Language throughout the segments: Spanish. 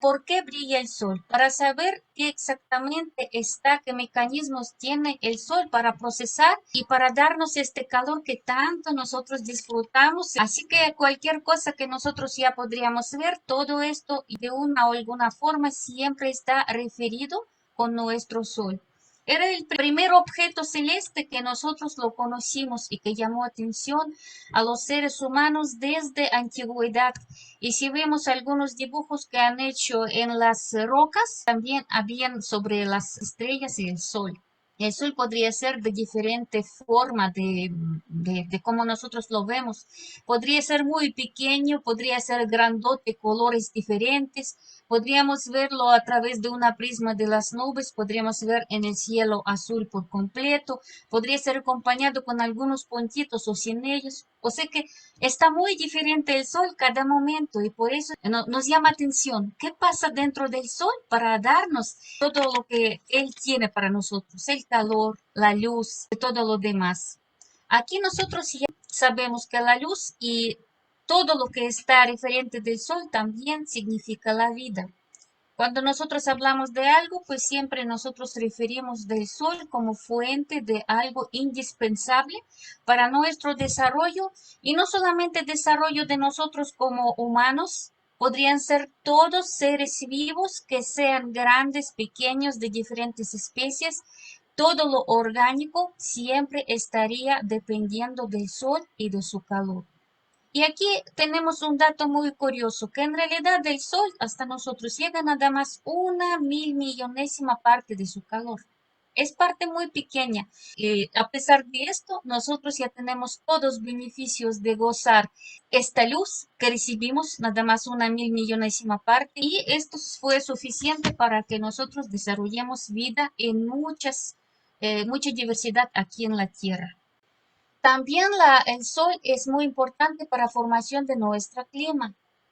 ¿Por qué brilla el sol? Para saber qué exactamente está, qué mecanismos tiene el sol para procesar y para darnos este calor que tanto nosotros disfrutamos. Así que cualquier cosa que nosotros ya podríamos ver, todo esto de una o alguna forma siempre está referido con nuestro sol. Era el primer objeto celeste que nosotros lo conocimos y que llamó atención a los seres humanos desde antigüedad. Y si vemos algunos dibujos que han hecho en las rocas, también habían sobre las estrellas y el sol. El sol podría ser de diferente forma de cómo nosotros lo vemos. Podría ser muy pequeño, podría ser grandote, colores diferentes. Podríamos verlo a través de una prisma de las nubes, podríamos ver en el cielo azul por completo, podría ser acompañado con algunos puntitos o sin ellos. O sea que está muy diferente el sol cada momento y por eso nos llama atención qué pasa dentro del sol para darnos todo lo que él tiene para nosotros, el calor, la luz y todo lo demás. Aquí nosotros ya sabemos que la luz y todo lo que está referente del sol también significa la vida. Cuando nosotros hablamos de algo, pues siempre nosotros referimos del sol como fuente de algo indispensable para nuestro desarrollo y no solamente desarrollo de nosotros como humanos, podrían ser todos seres vivos que sean grandes, pequeños, de diferentes especies. Todo lo orgánico siempre estaría dependiendo del sol y de su calor. Y aquí tenemos un dato muy curioso, que en realidad el Sol hasta nosotros llega nada más una mil millonésima parte de su calor. Es parte muy pequeña. A pesar de esto, nosotros ya tenemos todos beneficios de gozar esta luz que recibimos, nada más una mil millonésima parte, y esto fue suficiente para que nosotros desarrollemos vida en mucha diversidad aquí en la Tierra. También el sol es muy importante para la formación de nuestro clima.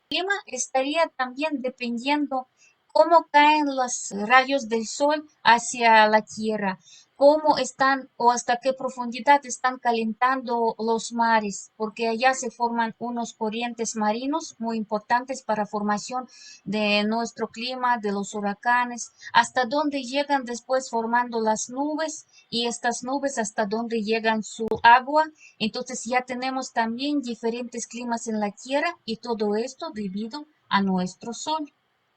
El clima estaría también dependiendo cómo caen los rayos del sol hacia la tierra, cómo están o hasta qué profundidad están calentando los mares, porque allá se forman unos corrientes marinos muy importantes para la formación de nuestro clima, de los huracanes, hasta dónde llegan después formando las nubes y estas nubes hasta dónde llegan su agua. Entonces ya tenemos también diferentes climas en la Tierra y todo esto debido a nuestro Sol,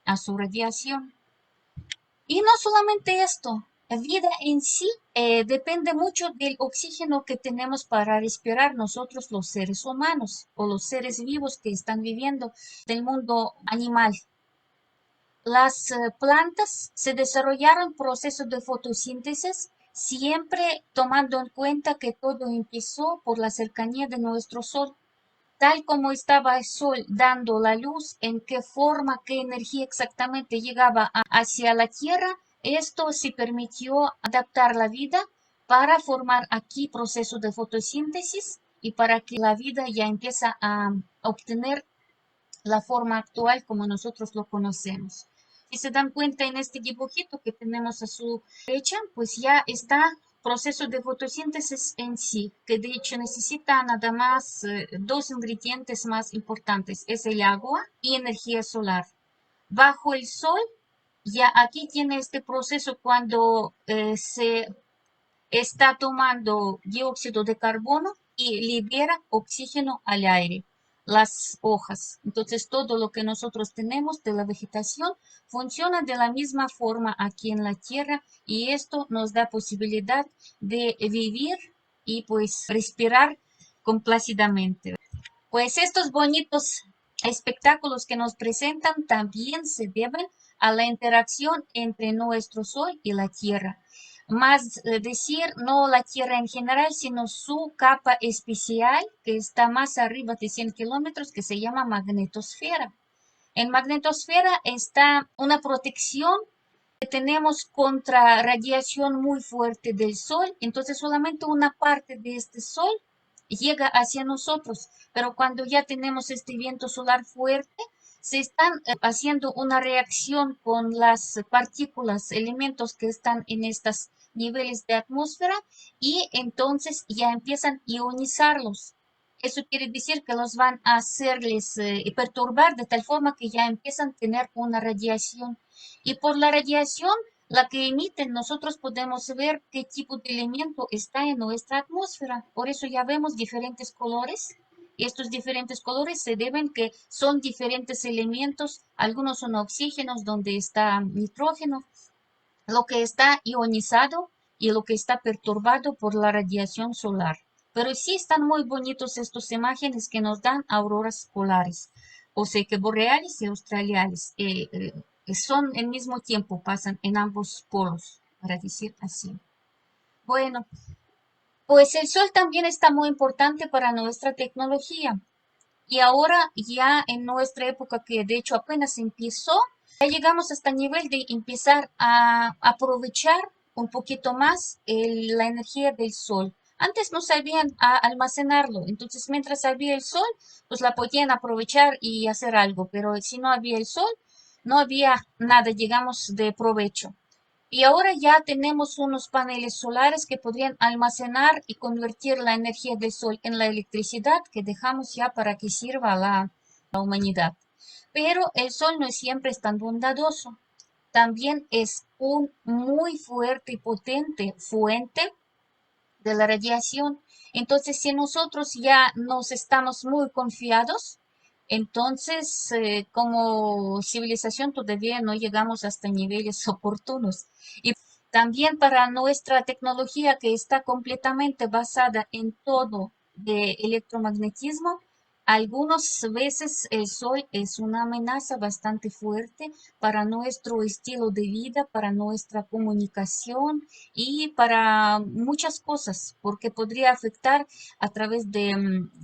a su radiación. Y no solamente esto, la vida en sí depende mucho del oxígeno que tenemos para respirar nosotros los seres humanos o los seres vivos que están viviendo del mundo animal. Las plantas se desarrollaron procesos de fotosíntesis siempre tomando en cuenta que todo empezó por la cercanía de nuestro Sol. Tal como estaba el Sol dando la luz, en qué forma, qué energía exactamente llegaba hacia la Tierra, esto se permitió adaptar la vida para formar aquí procesos de fotosíntesis y para que la vida ya empieza a obtener la forma actual como nosotros lo conocemos. Si se dan cuenta en este dibujito que tenemos a su derecha, pues ya está proceso de fotosíntesis en sí, que de hecho necesita nada más dos ingredientes más importantes, es el agua y energía solar. Bajo el sol, ya aquí tiene este proceso cuando se está tomando dióxido de carbono y libera oxígeno al aire, las hojas. Entonces, todo lo que nosotros tenemos de la vegetación funciona de la misma forma aquí en la Tierra y esto nos da posibilidad de vivir y pues respirar complacidamente. Pues estos bonitos espectáculos que nos presentan también se deben a la interacción entre nuestro Sol y la Tierra. Más decir, no la Tierra en general, sino su capa especial que está más arriba de 100 kilómetros, que se llama magnetosfera. En magnetosfera está una protección que tenemos contra radiación muy fuerte del Sol, entonces solamente una parte de este Sol llega hacia nosotros, pero cuando ya tenemos este viento solar fuerte, se están haciendo una reacción con las partículas, elementos que están en estos niveles de atmósfera y entonces ya empiezan a ionizarlos. Eso quiere decir que los van a hacerles perturbar de tal forma que ya empiezan a tener una radiación. Y por la radiación, la que emiten, nosotros podemos ver qué tipo de elemento está en nuestra atmósfera. Por eso ya vemos diferentes colores. Y estos diferentes colores se deben que son diferentes elementos. Algunos son oxígenos, donde está nitrógeno, lo que está ionizado y lo que está perturbado por la radiación solar. Pero sí están muy bonitos estas imágenes que nos dan auroras polares, o sea que boreales y australiales son al mismo tiempo, pasan en ambos polos, para decir así. Bueno, pues el sol también está muy importante para nuestra tecnología. Y ahora ya en nuestra época, que de hecho apenas empezó, ya llegamos hasta el nivel de empezar a aprovechar un poquito más la energía del sol. Antes no sabían almacenarlo, entonces mientras había el sol, pues la podían aprovechar y hacer algo, pero si no había el sol, no había nada, digamos, de provecho. Y ahora ya tenemos unos paneles solares que podrían almacenar y convertir la energía del sol en la electricidad que dejamos ya para que sirva a la humanidad. Pero el sol no siempre es tan bondadoso. También es un muy fuerte y potente fuente de la radiación. Entonces, si nosotros ya nos estamos muy confiados, entonces como civilización todavía no llegamos hasta niveles oportunos. Y también para nuestra tecnología que está completamente basada en todo de electromagnetismo, algunas veces el sol es una amenaza bastante fuerte para nuestro estilo de vida, para nuestra comunicación y para muchas cosas, porque podría afectar a través de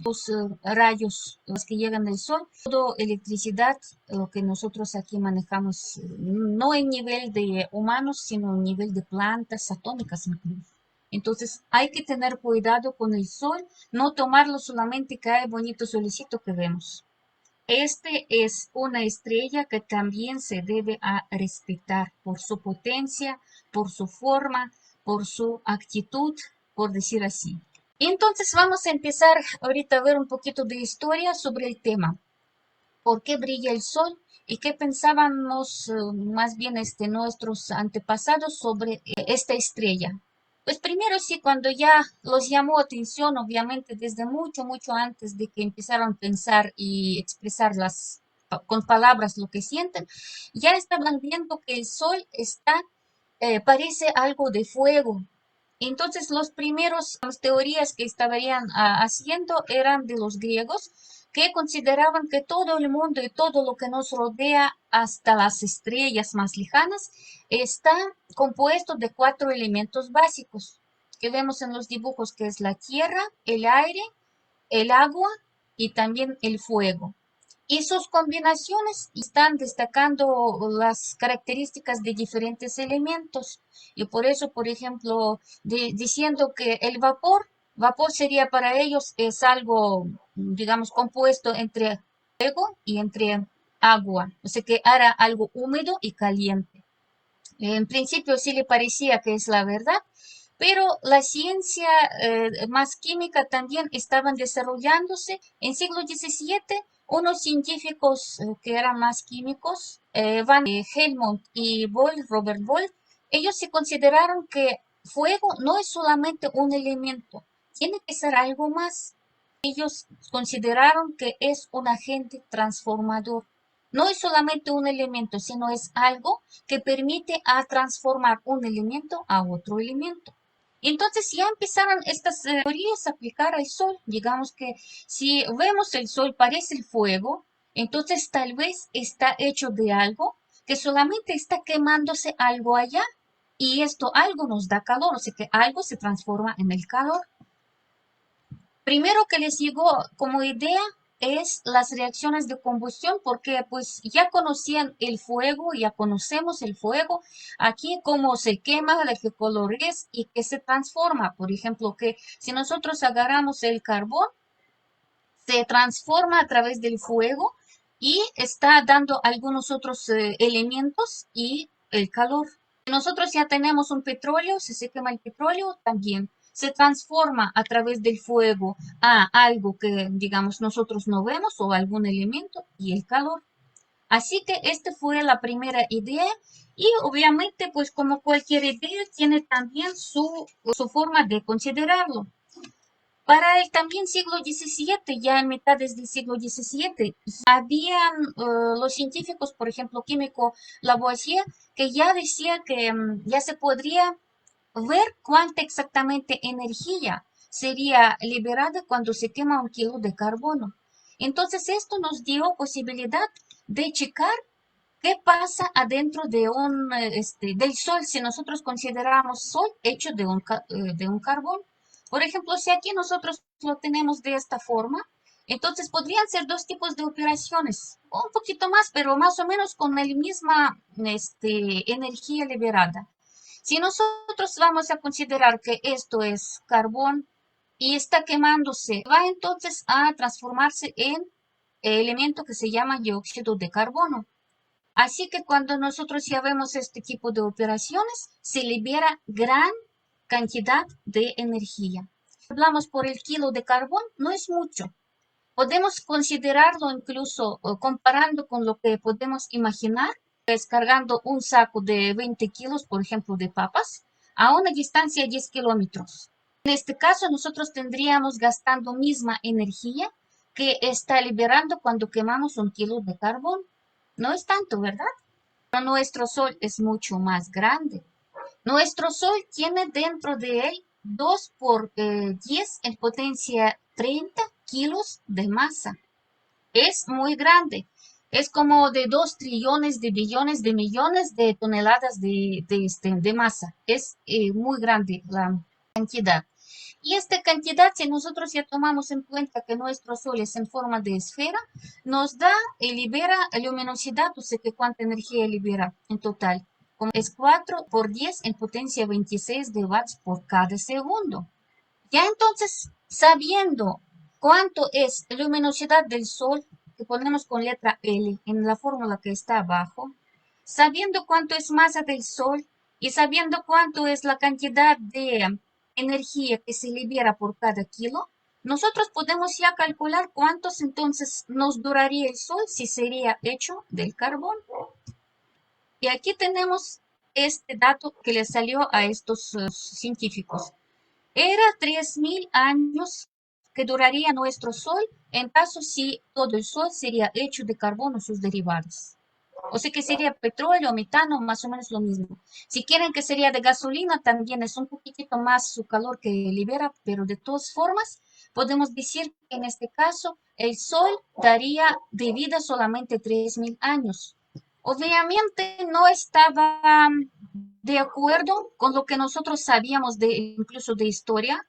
los rayos los que llegan del sol, toda electricidad, lo que nosotros aquí manejamos, no en nivel de humanos, sino en nivel de plantas atómicas incluso. Entonces hay que tener cuidado con el sol, no tomarlo solamente que hay bonito solecito que vemos. Este es una estrella que también se debe a respetar por su potencia, por su forma, por su actitud, por decir así. Entonces vamos a empezar ahorita a ver un poquito de historia sobre el tema. ¿Por qué brilla el sol? ¿Y qué pensábamos más bien nuestros antepasados sobre esta estrella? Pues primero sí, cuando ya los llamó atención, obviamente desde mucho, mucho antes de que empezaron a pensar y expresar con palabras lo que sienten, ya estaban viendo que el sol parece algo de fuego. Entonces, los primeros las teorías que estarían haciendo eran de los griegos, que consideraban que todo el mundo y todo lo que nos rodea, hasta las estrellas más lejanas, está compuesto de cuatro elementos básicos que vemos en los dibujos, que es la tierra, el aire, el agua y también el fuego. Y sus combinaciones están destacando las características de diferentes elementos. Y por eso, por ejemplo, diciendo que el vapor sería para ellos es algo, digamos, compuesto entre fuego y entre agua. O sea que era algo húmedo y caliente. En principio sí le parecía que es la verdad, pero la ciencia más química también estaban desarrollándose. En siglo XVII, unos científicos que eran más químicos, Van Helmont y Robert Boyle, ellos se consideraron que fuego no es solamente un elemento, tiene que ser algo más. Ellos consideraron que es un agente transformador. No es solamente un elemento, sino es algo que permite a transformar un elemento a otro elemento. Entonces ya empezaron estas teorías a aplicar al sol. Digamos que si vemos el sol parece el fuego, entonces tal vez está hecho de algo que solamente está quemándose algo allá y esto algo nos da calor, o sea que algo se transforma en el calor. Primero que les llegó como idea es las reacciones de combustión, porque pues ya conocían el fuego, ya conocemos el fuego, aquí cómo se quema, de qué color es y que se transforma. Por ejemplo, que si nosotros agarramos el carbón, se transforma a través del fuego y está dando algunos otros elementos y el calor. Nosotros ya tenemos un petróleo, si se quema el petróleo, también se transforma a través del fuego a algo que, digamos, nosotros no vemos o algún elemento y el calor. Así que esta fue la primera idea y obviamente pues como cualquier idea tiene también su forma de considerarlo. Para el también siglo XVII, ya en mitades del siglo XVII, habían los científicos, por ejemplo, químico Lavoisier, que ya decía que ya se podría ver cuánta exactamente energía sería liberada cuando se quema un kilo de carbono. Entonces esto nos dio posibilidad de checar qué pasa adentro de del sol si nosotros consideramos sol hecho de un carbón. Por ejemplo, si aquí nosotros lo tenemos de esta forma, entonces podrían ser dos tipos de operaciones, un poquito más, pero más o menos con la misma energía liberada. Si nosotros vamos a considerar que esto es carbón y está quemándose, va entonces a transformarse en elemento que se llama dióxido de carbono. Así que cuando nosotros ya vemos este tipo de operaciones, se libera gran cantidad de energía. Hablamos por el kilo de carbón, no es mucho. Podemos considerarlo incluso comparando con lo que podemos imaginar, descargando un saco de 20 kilos, por ejemplo, de papas, a una distancia de 10 kilómetros. En este caso, nosotros tendríamos gastando misma energía que está liberando cuando quemamos un kilo de carbón. No es tanto, ¿verdad? Pero nuestro Sol es mucho más grande. Nuestro Sol tiene dentro de él 2 por 10 en potencia 30 kilos de masa. Es muy grande. Es como de 2 trillones de billones de millones de toneladas de masa. Es muy grande la cantidad. Y esta cantidad, si nosotros ya tomamos en cuenta que nuestro Sol es en forma de esfera, nos da y libera luminosidad, o sea que cuánta energía libera en total. Es 4 por 10 en potencia 26 de watts por cada segundo. Ya entonces, sabiendo cuánto es la luminosidad del Sol, que ponemos con letra L en la fórmula que está abajo, sabiendo cuánto es masa del Sol y sabiendo cuánto es la cantidad de energía que se libera por cada kilo, nosotros podemos ya calcular cuántos entonces nos duraría el Sol si sería hecho del carbón. Y aquí tenemos este dato que le salió a estos científicos. Era 3.000 años que duraría nuestro Sol en caso si todo el Sol sería hecho de carbono o sus derivados. O sea que sería petróleo, metano, más o menos lo mismo. Si quieren que sería de gasolina, también es un poquitito más su calor que libera, pero de todas formas, podemos decir que en este caso el Sol daría de vida solamente 3.000 años. Obviamente no estaba de acuerdo con lo que nosotros sabíamos incluso de historia,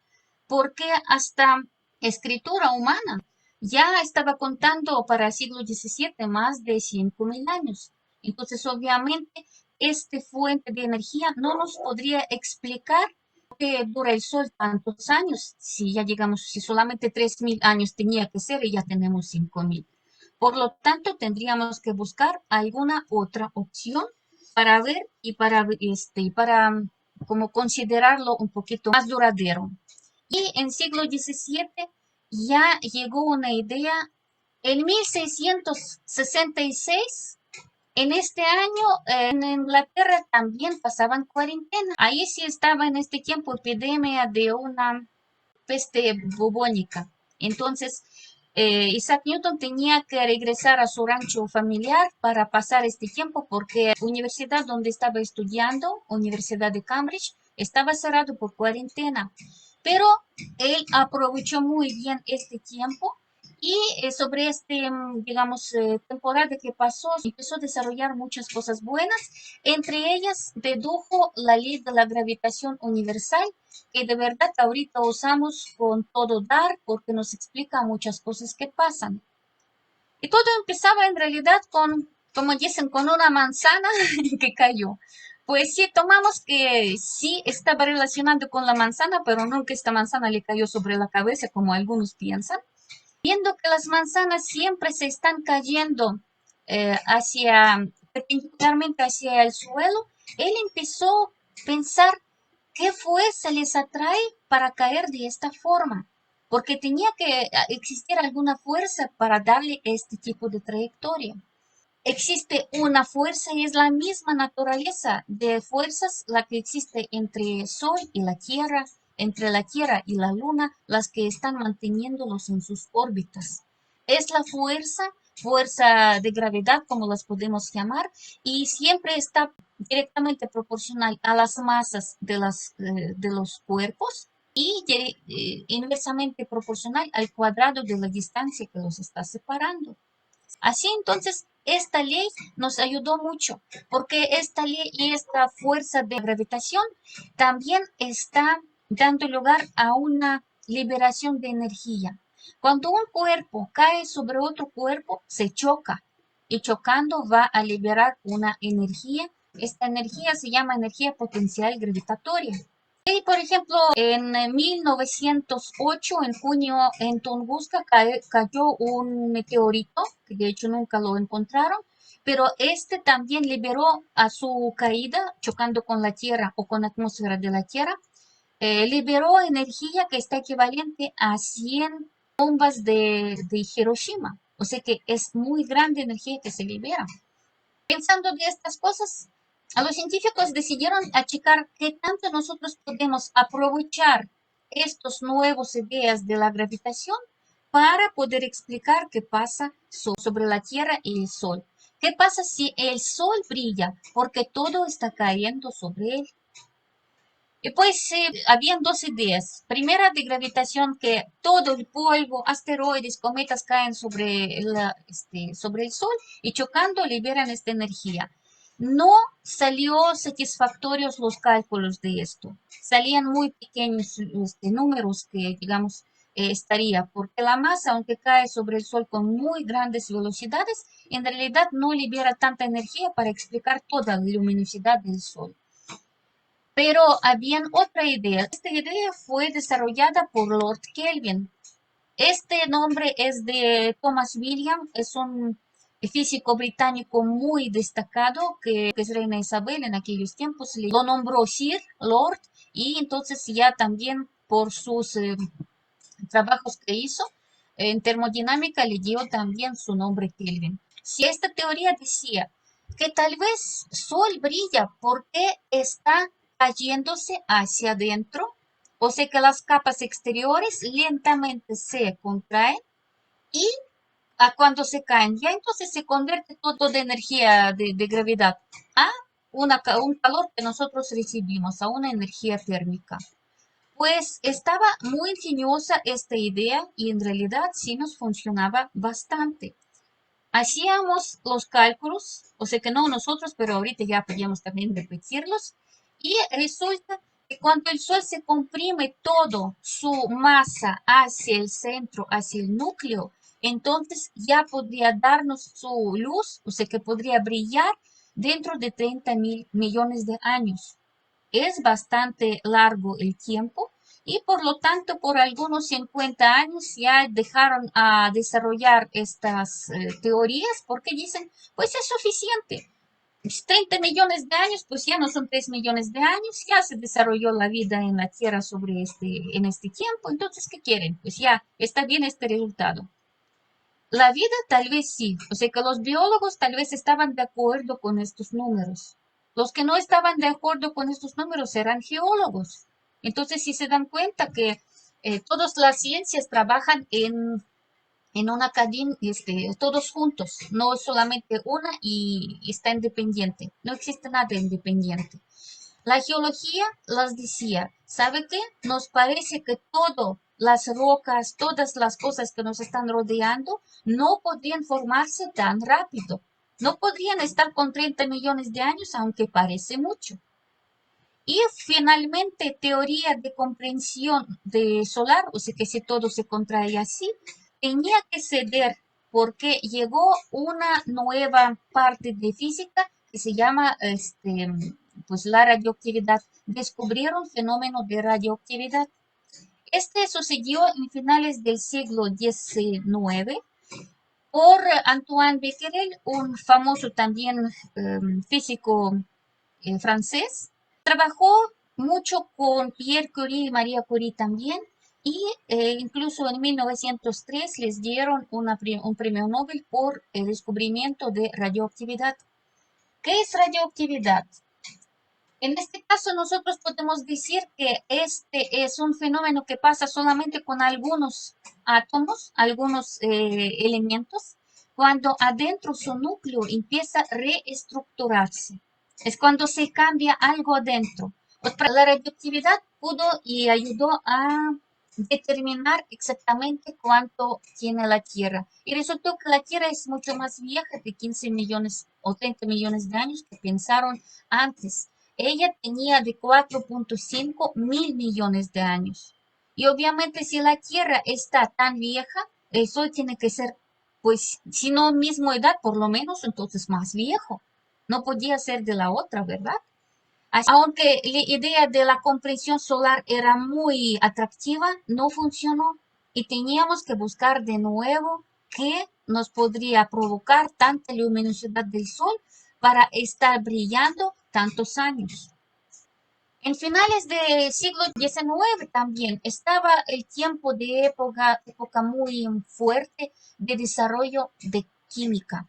porque hasta escritura humana ya estaba contando para el siglo XVII más de 5.000 años. Entonces, obviamente, esta fuente de energía no nos podría explicar por qué dura el Sol tantos años, si ya llegamos, si solamente 3.000 años tenía que ser y ya tenemos 5.000. Por lo tanto, tendríamos que buscar alguna otra opción para ver y para como considerarlo un poquito más duradero. Y en siglo XVII ya llegó una idea. En 1666, en este año, en Inglaterra también pasaban cuarentena. Ahí sí estaba en este tiempo epidemia de una peste bubónica. Entonces, Isaac Newton tenía que regresar a su rancho familiar para pasar este tiempo porque la universidad donde estaba estudiando, Universidad de Cambridge, estaba cerrado por cuarentena. Pero él aprovechó muy bien este tiempo y sobre digamos, temporada que pasó, empezó a desarrollar muchas cosas buenas. Entre ellas, dedujo la ley de la gravitación universal, que de verdad ahorita usamos con todo dar porque nos explica muchas cosas que pasan. Y todo empezaba en realidad con, como dicen, con una manzana que cayó. Pues sí, tomamos que sí estaba relacionado con la manzana, pero no que esta manzana le cayó sobre la cabeza como algunos piensan. Viendo que las manzanas siempre se están cayendo perpendicularmente hacia el suelo, él empezó a pensar ¿Qué fuerza les atrae para caer de esta forma? Porque tenía que existir alguna fuerza para darle este tipo de trayectoria. Existe una fuerza y es la misma naturaleza de fuerzas la que existe entre el Sol y la Tierra, entre la Tierra y la Luna, las que están manteniéndolos en sus órbitas. Es la fuerza de gravedad, como las podemos llamar, y siempre está directamente proporcional a las masas de los cuerpos y inversamente proporcional al cuadrado de la distancia que los está separando. Así entonces, esta ley nos ayudó mucho, porque esta ley y esta fuerza de gravitación también está dando lugar a una liberación de energía. Cuando un cuerpo cae sobre otro cuerpo, se choca y chocando va a liberar una energía. Esta energía se llama energía potencial gravitatoria. Y, por ejemplo, en 1908, en junio, en Tunguska cayó un meteorito, que de hecho nunca lo encontraron, pero este también liberó a su caída, chocando con la Tierra o con la atmósfera de la Tierra, liberó energía que está equivalente a 100 bombas de Hiroshima. O sea que es muy grande energía que se libera. Pensando de estas cosas, a los científicos decidieron achicar qué tanto nosotros podemos aprovechar estos nuevos ideas de la gravitación para poder explicar qué pasa sobre la Tierra y el Sol. ¿Qué pasa si el Sol brilla? Porque todo está cayendo sobre él. Y pues habían dos ideas. Primera de gravitación, que todo el polvo, asteroides, cometas caen sobre el Sol y chocando liberan esta energía. No salió satisfactorios los cálculos de esto. Salían muy pequeños números que, digamos, estaría, porque la masa, aunque cae sobre el Sol con muy grandes velocidades, en realidad no libera tanta energía para explicar toda la luminosidad del Sol. Pero había otra idea. Esta idea fue desarrollada por Lord Kelvin. Este nombre es de Thomas William, es un físico británico muy destacado que es reina Isabel en aquellos tiempos. Lo nombró Sir Lord y entonces ya también por sus trabajos que hizo en termodinámica le dio también su nombre Kelvin. Si esta teoría decía que tal vez Sol brilla porque está cayéndose hacia adentro, o sea que las capas exteriores lentamente se contraen y cuando se caen, ya entonces se convierte todo de energía de gravedad a un calor que nosotros recibimos, a una energía térmica. Pues estaba muy ingeniosa esta idea y en realidad sí nos funcionaba bastante. Hacíamos los cálculos, o sea que no nosotros, pero ahorita ya podíamos también repetirlos, y resulta que cuando el Sol se comprime todo su masa hacia el centro, hacia el núcleo, entonces ya podría darnos su luz, o sea que podría brillar dentro de 30.000 millones de años. Es bastante largo el tiempo y por lo tanto por algunos 50 años ya dejaron a desarrollar estas teorías porque dicen, pues es suficiente. 30 millones de años, pues ya no son 3 millones de años, ya se desarrolló la vida en la Tierra en este tiempo, entonces, ¿qué quieren? Pues ya está bien este resultado. La vida tal vez sí, o sea que los biólogos tal vez estaban de acuerdo con estos números. Los que no estaban de acuerdo con estos números eran geólogos. Entonces, si se dan cuenta que todas las ciencias trabajan en una cadena, todos juntos, no solamente una y está independiente. No existe nada independiente. La geología las decía, ¿sabe qué? Nos parece que todo, las rocas, todas las cosas que nos están rodeando, no podrían formarse tan rápido. No podrían estar con 30 millones de años, aunque parece mucho. Y finalmente, teoría de comprensión de solar, o sea que si todo se contrae así, tenía que ceder porque llegó una nueva parte de física que se llama pues la radioactividad. Descubrieron fenómeno de radioactividad. Este sucedió en finales del siglo XIX por Antoine Becquerel, un famoso también físico francés. Trabajó mucho con Pierre Curie y María Curie también, y incluso en 1903 les dieron un premio Nobel por el descubrimiento de radioactividad. ¿Qué es radioactividad? En este caso, nosotros podemos decir que este es un fenómeno que pasa solamente con algunos átomos, algunos elementos, cuando adentro su núcleo empieza a reestructurarse. Es cuando se cambia algo adentro. Pues para la radioactividad pudo y ayudó a determinar exactamente cuánto tiene la Tierra. Y resultó que la Tierra es mucho más vieja que 15 millones o 30 millones de años que pensaron antes. Ella tenía de 4.5 mil millones de años. Y obviamente si la Tierra está tan vieja, el Sol tiene que ser, pues, si no mismo edad, por lo menos entonces más viejo. No podía ser de la otra, ¿verdad? Aunque la idea de la compresión solar era muy atractiva, no funcionó y teníamos que buscar de nuevo qué nos podría provocar tanta luminosidad del Sol para estar brillando tantos años. En finales del siglo XIX también estaba el tiempo de época muy fuerte de desarrollo de química.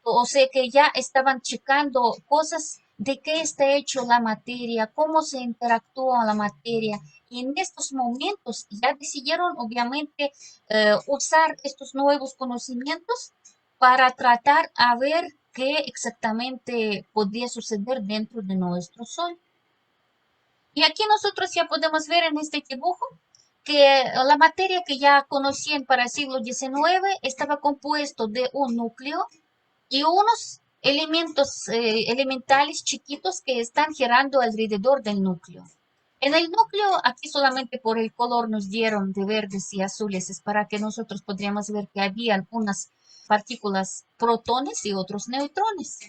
O sea que ya estaban checando cosas de qué está hecho la materia, cómo se interactúa la materia. Y en estos momentos ya decidieron, obviamente, usar estos nuevos conocimientos para tratar a ver qué exactamente podría suceder dentro de nuestro Sol. Y aquí nosotros ya podemos ver en este dibujo que la materia que ya conocían para el siglo XIX estaba compuesto de un núcleo y unos elementos elementales chiquitos que están girando alrededor del núcleo. En el núcleo, aquí solamente por el color nos dieron de verdes y azules, es para que nosotros podríamos ver que habían unas partículas protones y otros neutrones.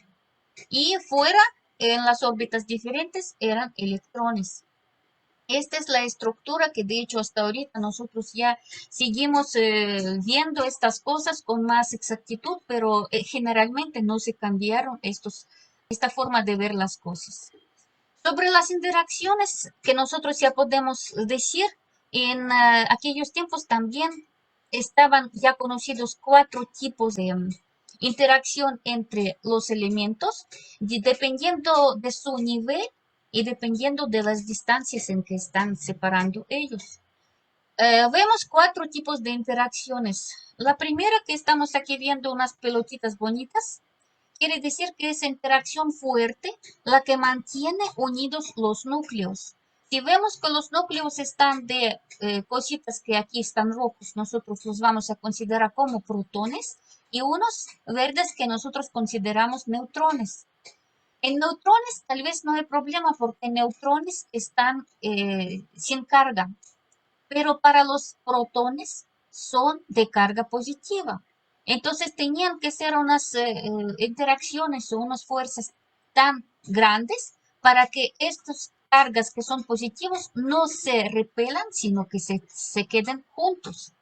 Y fuera, en las órbitas diferentes, eran electrones. Esta es la estructura que de hecho hasta ahorita nosotros ya seguimos viendo estas cosas con más exactitud, pero generalmente no se cambiaron esta forma de ver las cosas. Sobre las interacciones que nosotros ya podemos decir, en aquellos tiempos también estaban ya conocidos cuatro tipos de interacción entre los elementos, dependiendo de su nivel y dependiendo de las distancias en que están separando ellos. Vemos cuatro tipos de interacciones. La primera que estamos aquí viendo unas pelotitas bonitas, quiere decir que es interacción fuerte la que mantiene unidos los núcleos. Si vemos que los núcleos están de cositas que aquí están rojos, nosotros los vamos a considerar como protones y unos verdes que nosotros consideramos neutrones. En neutrones tal vez no hay problema porque neutrones están sin carga, pero para los protones son de carga positiva. Entonces tenían que ser unas interacciones o unas fuerzas tan grandes para que estas cargas que son positivos no se repelan, sino que se queden juntos.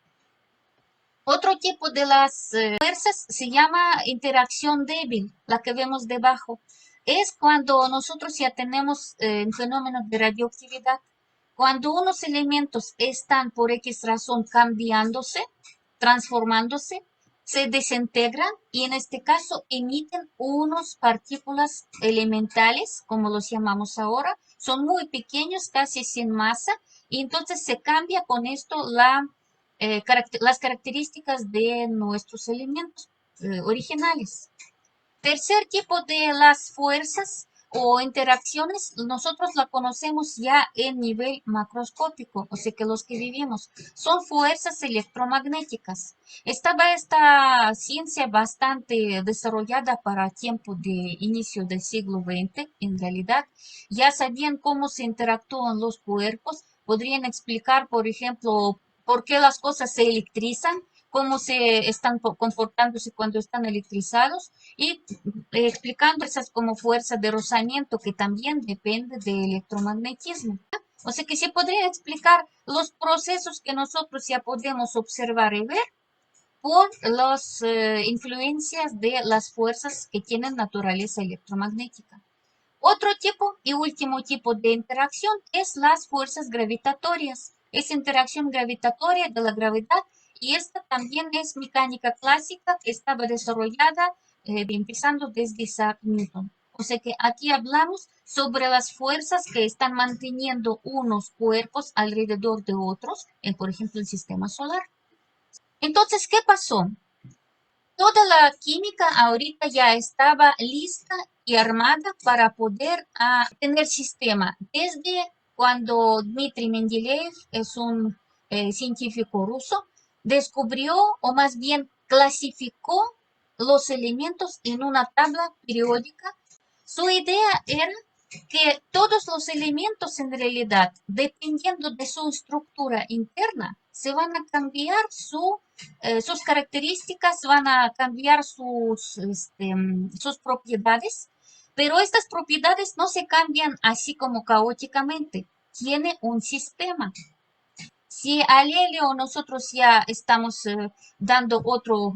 Otro tipo de las fuerzas se llama interacción débil, la que vemos debajo. Es cuando nosotros ya tenemos un fenómeno de radioactividad. Cuando unos elementos están por X razón cambiándose, transformándose, se desintegran y en este caso emiten unos partículas elementales, como los llamamos ahora. Son muy pequeños, casi sin masa, y entonces se cambia con esto las características de nuestros elementos originales. Tercer tipo de las fuerzas o interacciones, nosotros la conocemos ya en nivel macroscópico, o sea que los que vivimos son fuerzas electromagnéticas. Estaba esta ciencia bastante desarrollada para tiempo de inicio del siglo XX, en realidad. Ya sabían cómo se interactúan los cuerpos, podrían explicar, por ejemplo, por qué las cosas se electrizan, cómo se están comportándose cuando están electrizados y explicando esas como fuerza de rozamiento que también depende del electromagnetismo. O sea que se podría explicar los procesos que nosotros ya podemos observar y ver por las influencias de las fuerzas que tienen naturaleza electromagnética. Otro tipo y último tipo de interacción es las fuerzas gravitatorias. Es interacción gravitatoria de la gravedad y esta también es mecánica clásica que estaba desarrollada empezando desde Isaac Newton. O sea que aquí hablamos sobre las fuerzas que están manteniendo unos cuerpos alrededor de otros, por ejemplo, el sistema solar. Entonces, ¿qué pasó? Toda la química ahorita ya estaba lista y armada para poder tener sistema. Desde cuando Dmitry Mendeleev es un científico ruso, descubrió o más bien clasificó los elementos en una tabla periódica. Su idea era que todos los elementos en realidad, dependiendo de su estructura interna, se van a cambiar sus características, van a cambiar sus propiedades, pero estas propiedades no se cambian así como caóticamente, tiene un sistema. Si al helio nosotros ya estamos dando otro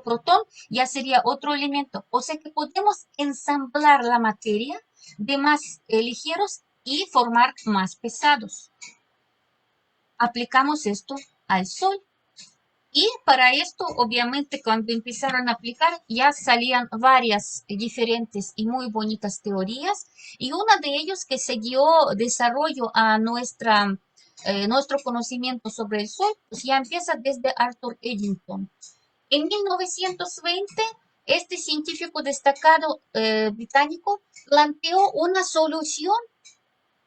protón, ya sería otro elemento. O sea que podemos ensamblar la materia de más ligeros y formar más pesados. Aplicamos esto al Sol. Y para esto, obviamente, cuando empezaron a aplicar, ya salían varias diferentes y muy bonitas teorías. Y una de ellas que se dio desarrollo a nuestro conocimiento sobre el Sol, pues ya empieza desde Arthur Eddington. En 1920, este científico destacado británico planteó una solución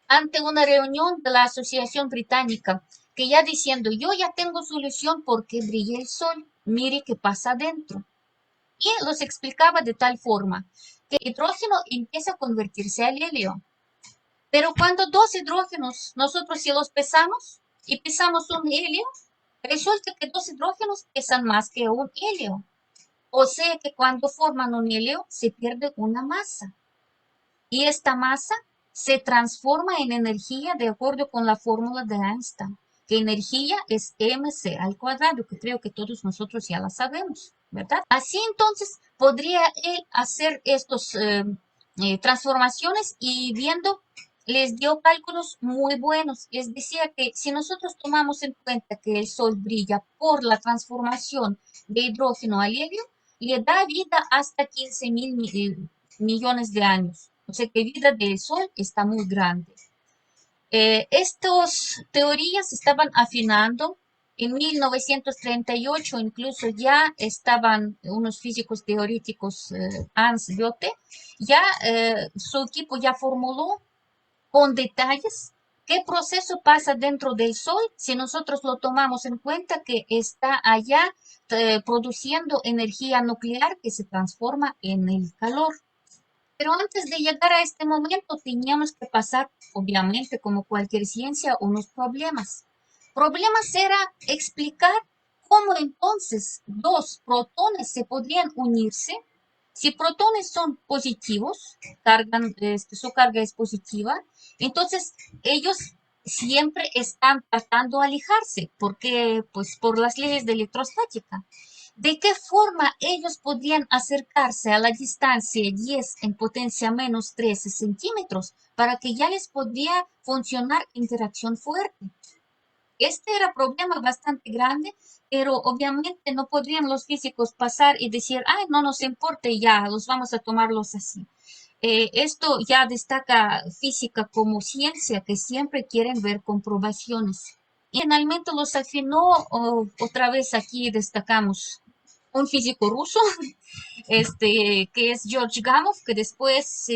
ante una reunión de la Asociación Británica, que ya diciendo, yo ya tengo solución porque brilla el sol, mire qué pasa adentro. Y los explicaba de tal forma que el hidrógeno empieza a convertirse al helio. Pero cuando dos hidrógenos nosotros si los pesamos y pesamos un helio, resulta que dos hidrógenos pesan más que un helio. O sea que cuando forman un helio se pierde una masa. Y esta masa se transforma en energía de acuerdo con la fórmula de Einstein, que energía es mc al cuadrado, que creo que todos nosotros ya la sabemos, ¿verdad? Así entonces podría él hacer estas transformaciones y viendo, les dio cálculos muy buenos. Les decía que si nosotros tomamos en cuenta que el Sol brilla por la transformación de hidrógeno a helio, le da vida hasta 15.000 millones de años. O sea que vida del Sol está muy grande. Estas teorías estaban afinando. En 1938 incluso ya estaban unos físicos teóricos, Hans Bethe, ya su equipo ya formuló con detalles qué proceso pasa dentro del Sol si nosotros lo tomamos en cuenta que está allá produciendo energía nuclear que se transforma en el calor. Pero antes de llegar a este momento teníamos que pasar, obviamente, como cualquier ciencia, unos problemas. Problemas era explicar cómo entonces dos protones se podrían unirse. Si protones son positivos, su carga es positiva, entonces ellos siempre están tratando de alejarse, porque, pues, por las leyes de electrostática. ¿De qué forma ellos podrían acercarse a la distancia 10 en potencia menos 13 centímetros para que ya les podría funcionar interacción fuerte? Este era un problema bastante grande, pero obviamente no podrían los físicos pasar y decir, ay, no nos importa y ya, los vamos a tomarlos así. Esto ya destaca física como ciencia, que siempre quieren ver comprobaciones. Y finalmente los afinó, otra vez aquí destacamos un físico ruso, que es George Gamow, que después se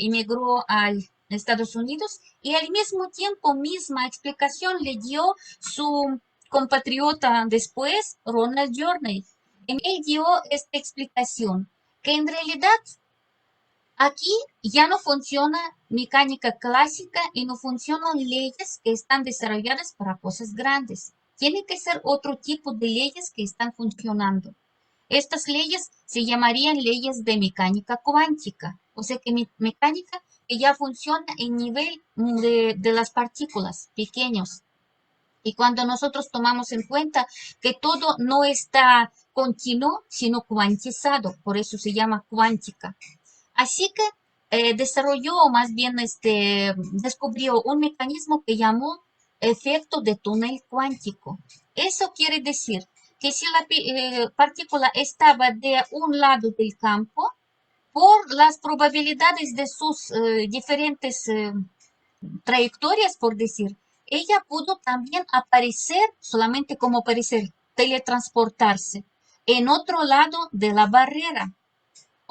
emigró a Estados Unidos y al mismo tiempo, misma explicación le dio su compatriota después, Ronald Journey. Él dio esta explicación, que en realidad aquí ya no funciona mecánica clásica y no funcionan leyes que están desarrolladas para cosas grandes. Tiene que ser otro tipo de leyes que están funcionando. Estas leyes se llamarían leyes de mecánica cuántica, o sea que mecánica que ya funciona en nivel de las partículas pequeños. Y cuando nosotros tomamos en cuenta que todo no está continuo, sino cuantizado, por eso se llama cuántica. Así que desarrolló, o más bien descubrió un mecanismo que llamó efecto de túnel cuántico. Eso quiere decir que si la partícula estaba de un lado del campo, por las probabilidades de sus diferentes trayectorias, por decir, ella pudo también aparecer, solamente como aparecer, teletransportarse en otro lado de la barrera.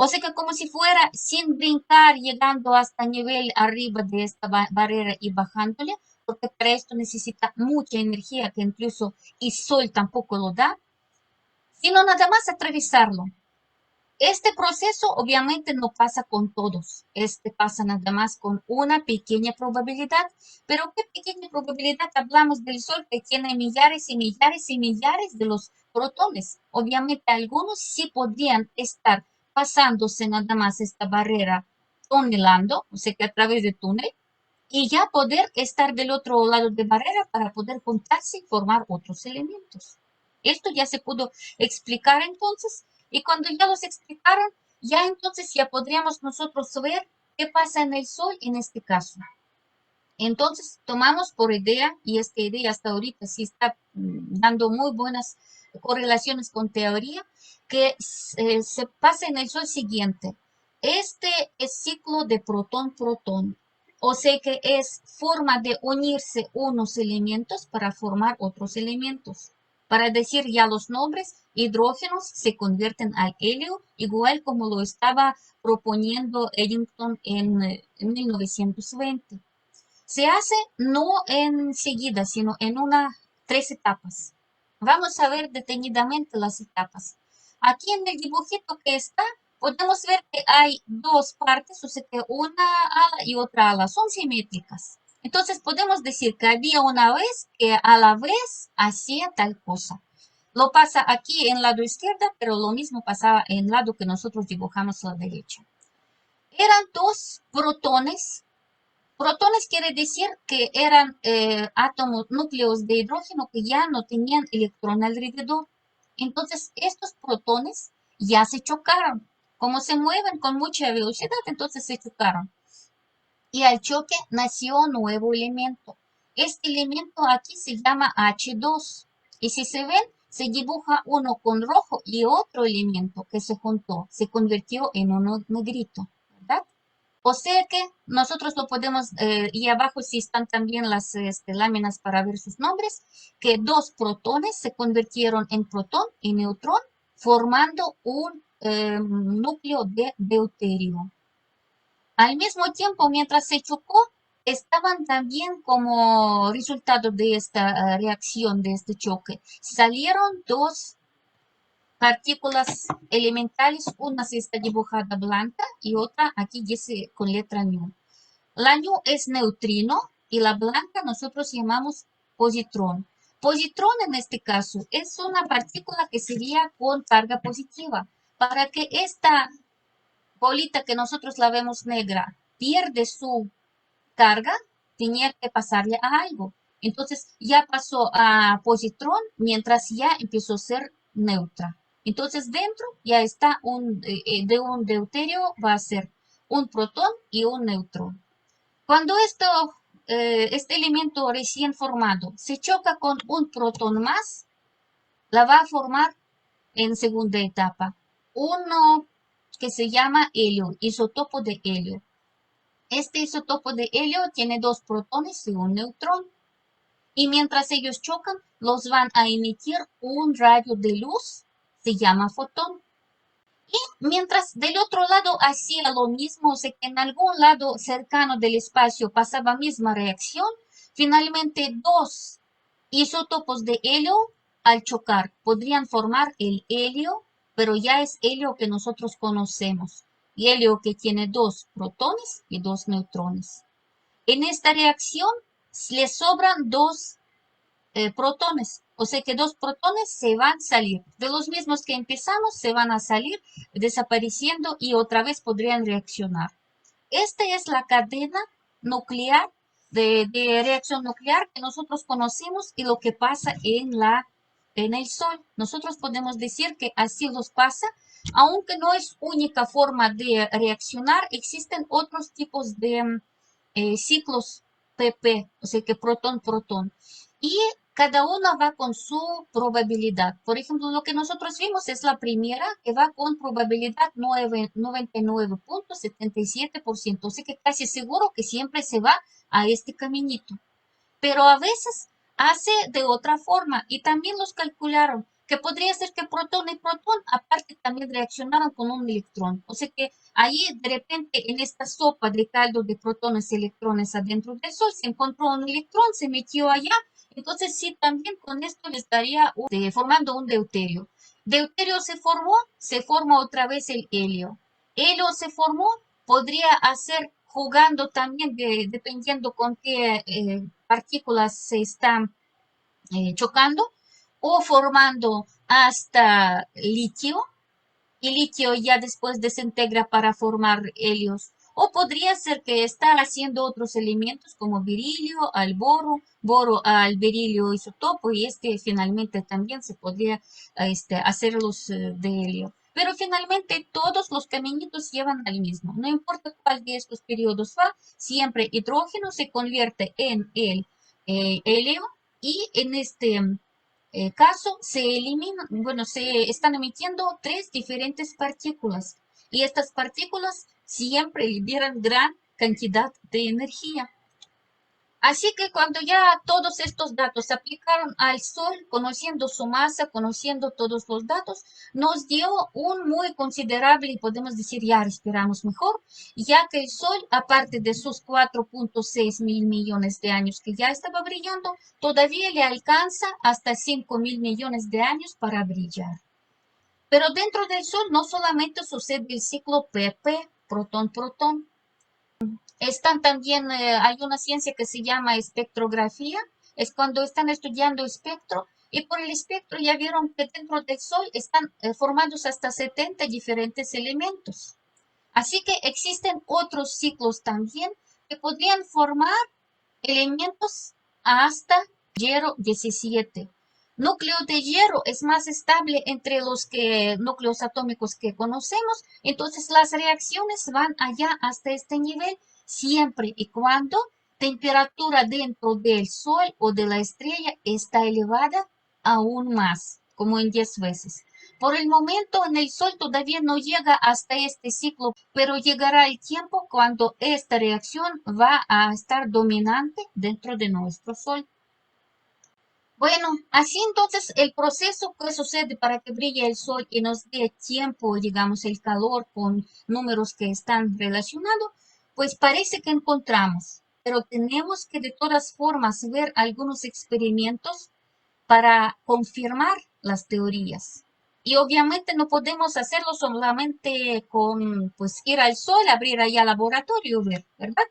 O sea que como si fuera sin brincar, llegando hasta nivel arriba de esta barrera y bajándole, porque para esto necesita mucha energía que incluso el sol tampoco lo da, sino nada más atravesarlo. Este proceso obviamente no pasa con todos, este pasa nada más con una pequeña probabilidad, pero ¿qué pequeña probabilidad hablamos del Sol que tiene millares y millares y millares de los protones? Obviamente algunos sí podrían estar pasándose nada más esta barrera, tunelando, o sea que a través de túnel, y ya poder estar del otro lado de barrera para poder juntarse y formar otros elementos. Esto ya se pudo explicar entonces, y cuando ya los explicaron, ya entonces ya podríamos nosotros ver qué pasa en el Sol en este caso. Entonces tomamos por idea, y esta idea hasta ahorita sí está dando muy buenas correlaciones con teoría, que se pasa en el Sol siguiente. Este es ciclo de protón-protón, o sea que es forma de unirse unos elementos para formar otros elementos. Para decir ya los nombres, hidrógenos se convierten al helio, igual como lo estaba proponiendo Eddington en 1920. Se hace no enseguida, sino en tres etapas. Vamos a ver detenidamente las etapas. Aquí en el dibujito que está, podemos ver que hay dos partes, o sea que una ala y otra ala son simétricas. Entonces podemos decir que había una vez que a la vez hacía tal cosa. Lo pasa aquí en lado izquierdo, pero lo mismo pasaba en el lado que nosotros dibujamos a la derecha. Eran dos protones. Protones quiere decir que eran átomos, núcleos de hidrógeno que ya no tenían electrón alrededor. Entonces, estos protones ya se chocaron. Como se mueven con mucha velocidad, entonces se chocaron. Y al choque nació un nuevo elemento. Este elemento aquí se llama H2. Y si se ven, se dibuja uno con rojo y otro elemento que se juntó, se convirtió en uno negrito, ¿verdad? O sea que nosotros lo podemos, y abajo sí están también las láminas para ver sus nombres, que dos protones se convirtieron en protón y neutrón, formando un núcleo de deuterio. Al mismo tiempo, mientras se chocó, estaban también como resultado de esta reacción, de este choque, salieron dos partículas elementales, una sí está dibujada blanca y otra aquí dice con letra ñu. La ñu es neutrino y la blanca nosotros llamamos positrón. Positrón en este caso es una partícula que sería con carga positiva. Para que esta bolita que nosotros la vemos negra pierde su carga, tenía que pasarle a algo. Entonces ya pasó a positrón mientras ya empezó a ser neutra. Entonces dentro ya está de un deuterio va a ser un protón y un neutrón. Cuando este elemento recién formado se choca con un protón más, la va a formar en segunda etapa. Uno que se llama helio, isótopo de helio. Este isótopo de helio tiene dos protones y un neutrón. Y mientras ellos chocan, los van a emitir un rayo de luz, se llama fotón. Y mientras del otro lado hacía lo mismo, o sea que en algún lado cercano del espacio pasaba misma reacción, finalmente dos isótopos de helio al chocar podrían formar el helio, pero ya es helio que nosotros conocemos, y helio que tiene dos protones y dos neutrones. En esta reacción le sobran dos protones. O sea que dos protones se van a salir. De los mismos que empezamos, se van a salir desapareciendo y otra vez podrían reaccionar. Esta es la cadena nuclear de reacción nuclear que nosotros conocemos y lo que pasa en la en el Sol. Nosotros podemos decir que así los pasa, aunque no es única forma de reaccionar, existen otros tipos de ciclos PP, o sea que protón-protón. Y cada uno va con su probabilidad. Por ejemplo, lo que nosotros vimos es la primera que va con probabilidad 99.77%, o sea que casi seguro que siempre se va a este caminito. Pero a veces hace de otra forma y también los calcularon que podría ser que protón y protón aparte también reaccionaron con un electrón. O sea que ahí de repente en esta sopa de caldo de protones y electrones adentro del Sol se encontró un electrón, se metió allá. Entonces sí, también con esto le estaría formando un deuterio. Deuterio se formó otra vez el helio. Helio se formó, podría hacer jugando también dependiendo con qué partículas se están chocando o formando hasta litio y litio ya después desintegra para formar helios. O podría ser que está haciendo otros elementos como berilio al boro, boro al berilio isotopo y finalmente también se podría hacerlos de helio. Pero finalmente todos los caminitos llevan al mismo. No importa cuál de estos periodos va, siempre hidrógeno se convierte en el helio y en este caso se eliminan, bueno, se están emitiendo tres diferentes partículas y estas partículas siempre liberan gran cantidad de energía. Así que cuando ya todos estos datos se aplicaron al Sol, conociendo su masa, conociendo todos los datos, nos dio un muy considerable, y podemos decir ya respiramos mejor, ya que el Sol, aparte de sus 4.6 mil millones de años que ya estaba brillando, todavía le alcanza hasta 5 mil millones de años para brillar. Pero dentro del Sol no solamente sucede el ciclo PP, protón-protón, están también, hay una ciencia que se llama espectrografía, es cuando están estudiando espectro y por el espectro ya vieron que dentro del Sol están formados hasta 70 diferentes elementos. Así que existen otros ciclos también que podrían formar elementos hasta hierro 17. Núcleo de hierro es más estable entre los núcleos atómicos que conocemos, entonces las reacciones van allá hasta este nivel siempre y cuando temperatura dentro del Sol o de la estrella está elevada aún más, como en 10 veces. Por el momento en el Sol todavía no llega hasta este ciclo, pero llegará el tiempo cuando esta reacción va a estar dominante dentro de nuestro Sol. Bueno, así entonces el proceso que sucede para que brille el Sol y nos dé tiempo, digamos, el calor con números que están relacionados, pues parece que encontramos, pero tenemos que de todas formas ver algunos experimentos para confirmar las teorías. Y obviamente no podemos hacerlo solamente con, pues, ir al Sol, abrir ahí al laboratorio, ver, ¿verdad?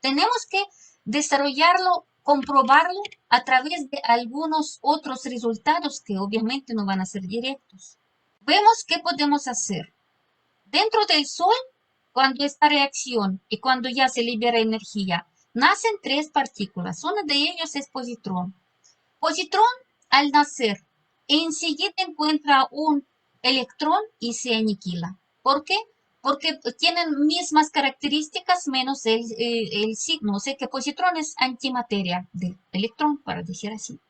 Tenemos que desarrollarlo, comprobarlo a través de algunos otros resultados que obviamente no van a ser directos. Vemos qué podemos hacer. Dentro del Sol, cuando esta reacción y cuando ya se libera energía, nacen tres partículas. Una de ellas es positrón. Positrón, al nacer, enseguida encuentra un electrón y se aniquila. ¿Por qué? Porque tienen mismas características menos el signo. O sea que positrón es antimateria del electrón, para decir así.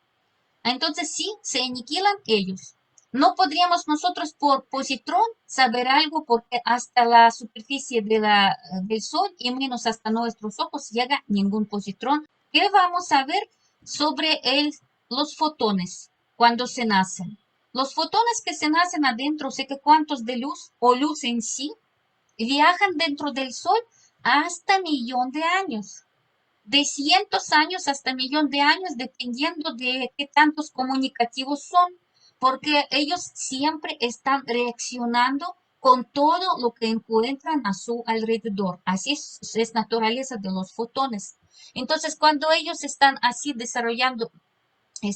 Entonces sí, se aniquilan ellos. No podríamos nosotros por positrón saber algo porque hasta la superficie del Sol y menos hasta nuestros ojos llega ningún positrón. ¿Qué vamos a ver sobre los fotones cuando se nacen? Los fotones que se nacen adentro, sé que cuántos de luz o luz en sí, viajan dentro del Sol hasta millón de años de cientos años hasta millón de años, dependiendo de qué tantos comunicativos son, porque ellos siempre están reaccionando con todo lo que encuentran a su alrededor. Así es naturaleza de los fotones. Entonces, cuando ellos están así desarrollando,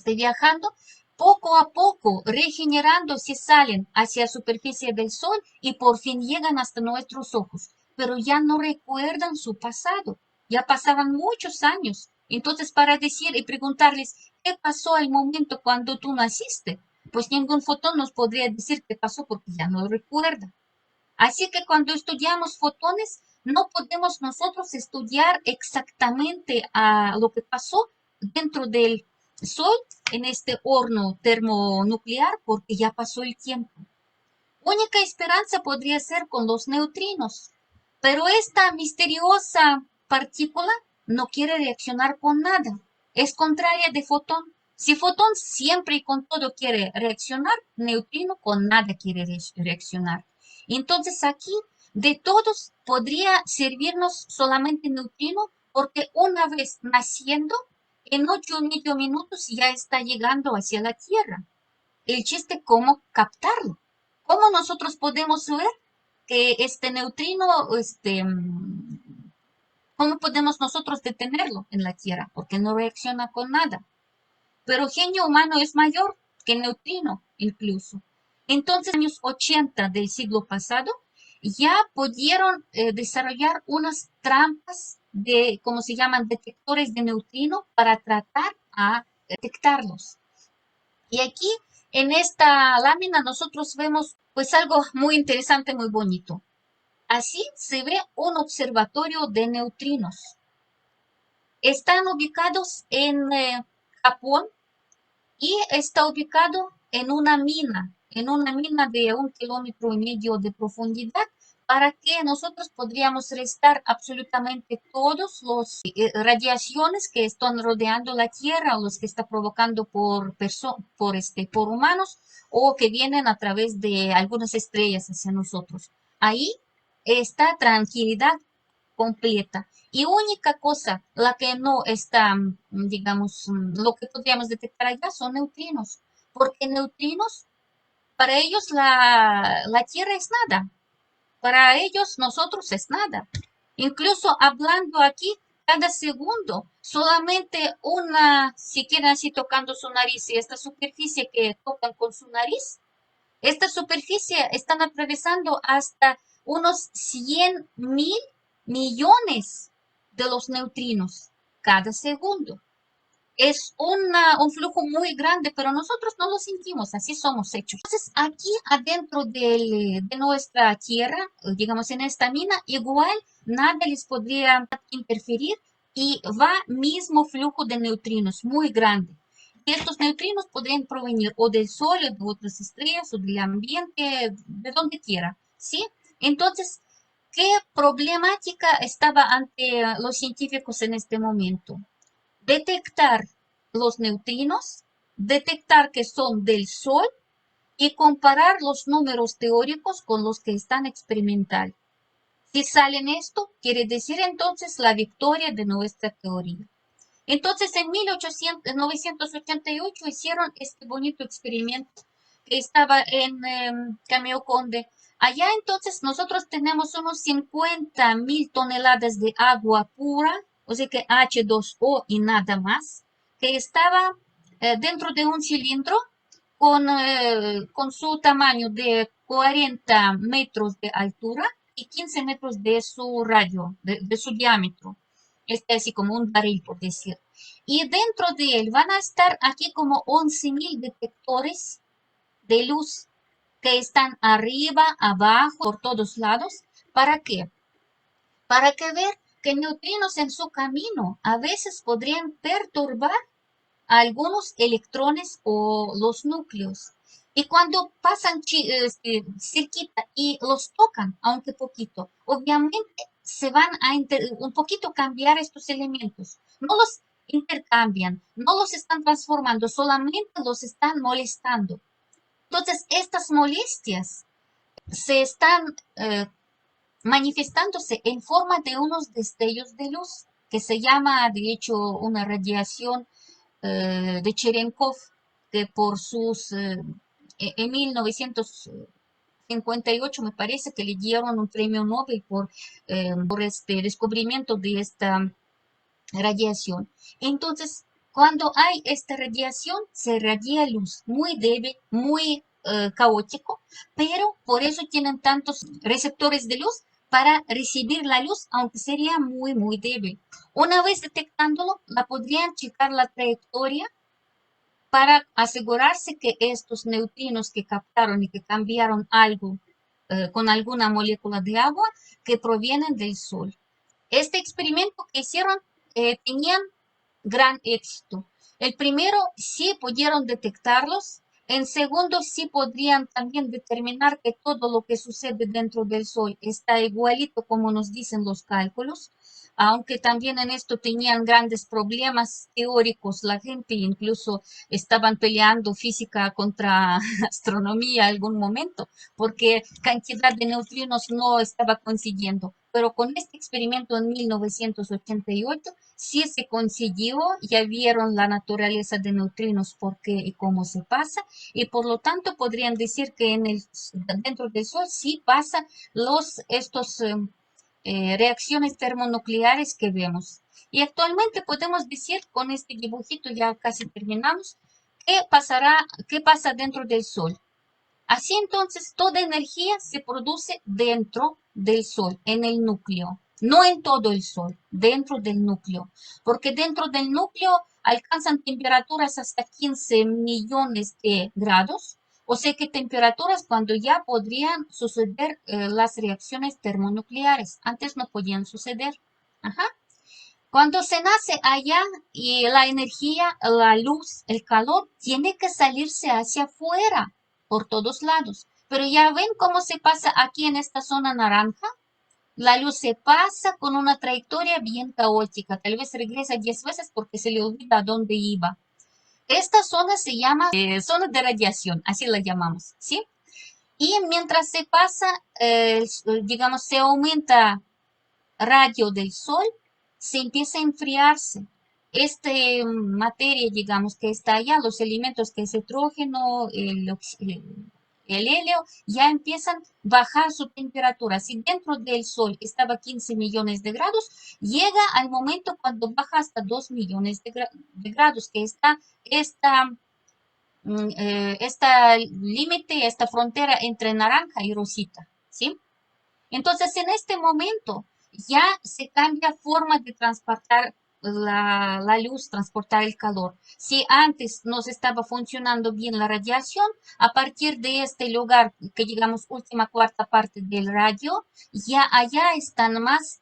viajando, poco a poco, regenerando, se salen hacia la superficie del Sol y por fin llegan hasta nuestros ojos, pero ya no recuerdan su pasado. Ya pasaban muchos años Entonces, para decir y preguntarles qué pasó al momento cuando tú naciste, pues ningún fotón nos podría decir qué pasó porque ya no recuerda. Así que cuando estudiamos fotones, no podemos nosotros estudiar exactamente lo que pasó dentro del Sol en este horno termonuclear porque ya pasó el tiempo. Única esperanza podría ser con los neutrinos, pero esta misteriosa partícula no quiere reaccionar con nada. Es contraria de fotón. Si fotón siempre y con todo quiere reaccionar, neutrino con nada quiere reaccionar. Entonces aquí, de todos, podría servirnos solamente neutrino porque una vez naciendo, en 8,5 minutos ya está llegando hacia la Tierra. El chiste cómo captarlo. ¿Cómo nosotros podemos ver que este neutrino, cómo podemos nosotros detenerlo en la Tierra? Porque no reacciona con nada. Pero genio humano es mayor que el neutrino incluso. Entonces, en los años 80 del siglo pasado, ya pudieron desarrollar unas trampas de, ¿cómo se llaman?, detectores de neutrino para tratar a detectarlos. Y aquí en esta lámina nosotros vemos pues algo muy interesante, muy bonito. Así se ve un observatorio de neutrinos. Están ubicados en Japón y está ubicado en una mina de 1,5 kilómetros de profundidad, para que nosotros podríamos restar absolutamente todos los radiaciones que están rodeando la Tierra o los que está provocando por humanos o que vienen a través de algunas estrellas hacia nosotros. Ahí está tranquilidad completa. Y única cosa, la que no está, digamos, lo que podríamos detectar allá son neutrinos, porque neutrinos, para ellos la Tierra es nada, para ellos nosotros es nada. Incluso hablando aquí, cada segundo, solamente una, si quieren así tocando su nariz y esta superficie que tocan con su nariz, esta superficie están atravesando hasta unos 100,000 millones de los neutrinos cada segundo. Es un flujo muy grande, pero nosotros no lo sentimos, así somos hechos. Entonces, aquí adentro de nuestra Tierra, digamos en esta mina, igual nada les podría interferir y va mismo flujo de neutrinos muy grande. Y estos neutrinos podrían provenir o del Sol, o de otras estrellas, o del ambiente, de donde quiera, ¿sí? Entonces, ¿qué problemática estaba ante los científicos en este momento? Detectar los neutrinos, detectar que son del Sol y comparar los números teóricos con los que están experimental. Si salen esto, quiere decir entonces la victoria de nuestra teoría. Entonces, en 1988 hicieron este bonito experimento que estaba en Cameo Conde. Allá entonces nosotros tenemos unos 50,000 toneladas de agua pura, o sea que H2O y nada más, que estaba dentro de un cilindro con su tamaño de 40 metros de altura y 15 metros de su radio, de su diámetro. Este así como un barril, por decir. Y dentro de él van a estar aquí como 11,000 detectores de luz que están arriba, abajo, por todos lados. ¿Para qué? Para que ver que neutrinos en su camino a veces podrían perturbar a algunos electrones o los núcleos. Y cuando pasan cerquita y los tocan, aunque poquito, obviamente se van a un poquito cambiar estos elementos. No los intercambian, no los están transformando, solamente los están molestando. Entonces, estas molestias se están manifestándose en forma de unos destellos de luz, que se llama, de hecho, una radiación de Cherenkov, que por en 1958 me parece que le dieron un premio Nobel por este descubrimiento de esta radiación. Entonces, cuando hay esta radiación, se radia luz muy débil, muy caótico, pero por eso tienen tantos receptores de luz para recibir la luz, aunque sería muy, muy débil. Una vez detectándolo, la podrían checar la trayectoria para asegurarse que estos neutrinos que captaron y que cambiaron algo con alguna molécula de agua que provienen del Sol. Este experimento que hicieron tenían gran éxito. El primero, sí pudieron detectarlos. En segundo, sí podrían también determinar que todo lo que sucede dentro del Sol está igualito como nos dicen los cálculos, aunque también en esto tenían grandes problemas teóricos. La gente incluso estaban peleando física contra astronomía en algún momento, porque cantidad de neutrinos no estaba consiguiendo. Pero con este experimento en 1988 sí se consiguió, ya vieron la naturaleza de neutrinos, por qué y cómo se pasa, y por lo tanto podrían decir que dentro del Sol sí pasa estos reacciones termonucleares que vemos. Y actualmente podemos decir, con este dibujito ya casi terminamos, qué pasa dentro del Sol. Así entonces, toda energía se produce dentro del Sol, en el núcleo, no en todo el Sol, dentro del núcleo, porque dentro del núcleo alcanzan temperaturas hasta 15 millones de grados, o sea que temperaturas cuando ya podrían suceder las reacciones termonucleares, antes no podían suceder. Ajá. Cuando se nace allá y la energía, la luz, el calor, tiene que salirse hacia afuera por todos lados. Pero ya ven cómo se pasa aquí en esta zona naranja. La luz se pasa con una trayectoria bien caótica. Tal vez regresa 10 veces porque se le olvida a dónde iba. Esta zona se llama zona de radiación, así la llamamos, ¿sí? Y mientras se pasa, digamos, se aumenta rayo del sol, se empieza a enfriarse. Este materia, digamos, que está allá, los elementos que es hidrógeno, el helio, ya empiezan a bajar su temperatura. Si dentro del Sol estaba 15 millones de grados, llega al momento cuando baja hasta 2 millones de grados, que está esta, esta límite, esta frontera entre naranja y rosita, ¿sí? Entonces, en este momento ya se cambia forma de transportar la luz, transportar el calor. Si antes nos estaba funcionando bien la radiación, a partir de este lugar que llegamos última cuarta parte del radio, ya allá están más,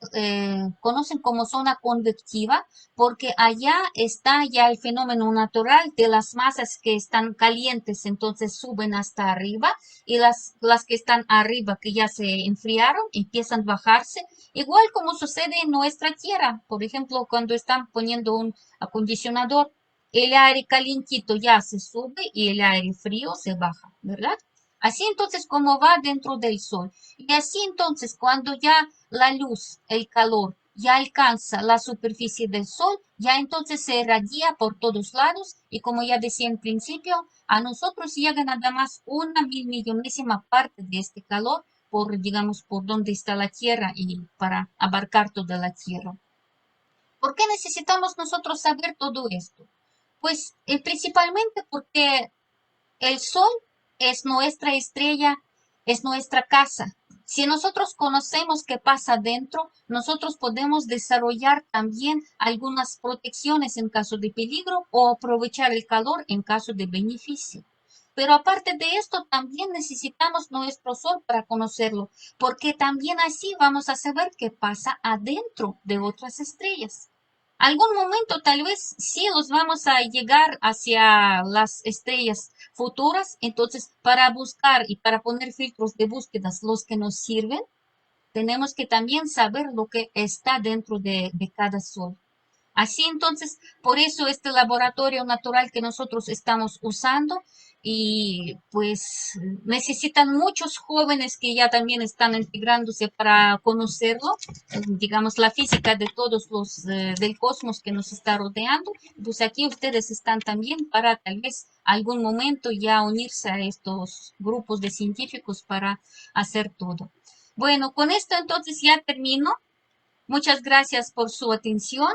conocen como zona convectiva, porque allá está ya el fenómeno natural de las masas que están calientes, entonces suben hasta arriba y las que están arriba, que ya se enfriaron, empiezan a bajarse, igual como sucede en nuestra tierra. Por ejemplo, cuando están poniendo un acondicionador, el aire calientito ya se sube y el aire frío se baja, ¿verdad? Así entonces como va dentro del sol. Y así entonces cuando ya la luz, el calor, ya alcanza la superficie del sol, ya entonces se irradia por todos lados y como ya decía en principio, a nosotros llega nada más una mil millonésima parte de este calor por, digamos, por donde está la Tierra y para abarcar toda la Tierra. ¿Por qué necesitamos nosotros saber todo esto? Pues principalmente porque el Sol es nuestra estrella, es nuestra casa. Si nosotros conocemos qué pasa dentro, nosotros podemos desarrollar también algunas protecciones en caso de peligro o aprovechar el calor en caso de beneficio. Pero aparte de esto, también necesitamos nuestro sol para conocerlo, porque también así vamos a saber qué pasa adentro de otras estrellas. Algún momento tal vez sí los vamos a llegar hacia las estrellas futuras, entonces para buscar y para poner filtros de búsquedas los que nos sirven, tenemos que también saber lo que está dentro de cada sol. Así entonces, por eso este laboratorio natural que nosotros estamos usando y pues necesitan muchos jóvenes que ya también están integrándose para conocerlo, digamos la física de todos los del cosmos que nos está rodeando. Pues aquí ustedes están también para tal vez algún momento ya unirse a estos grupos de científicos para hacer todo. Bueno, con esto entonces ya termino. Muchas gracias por su atención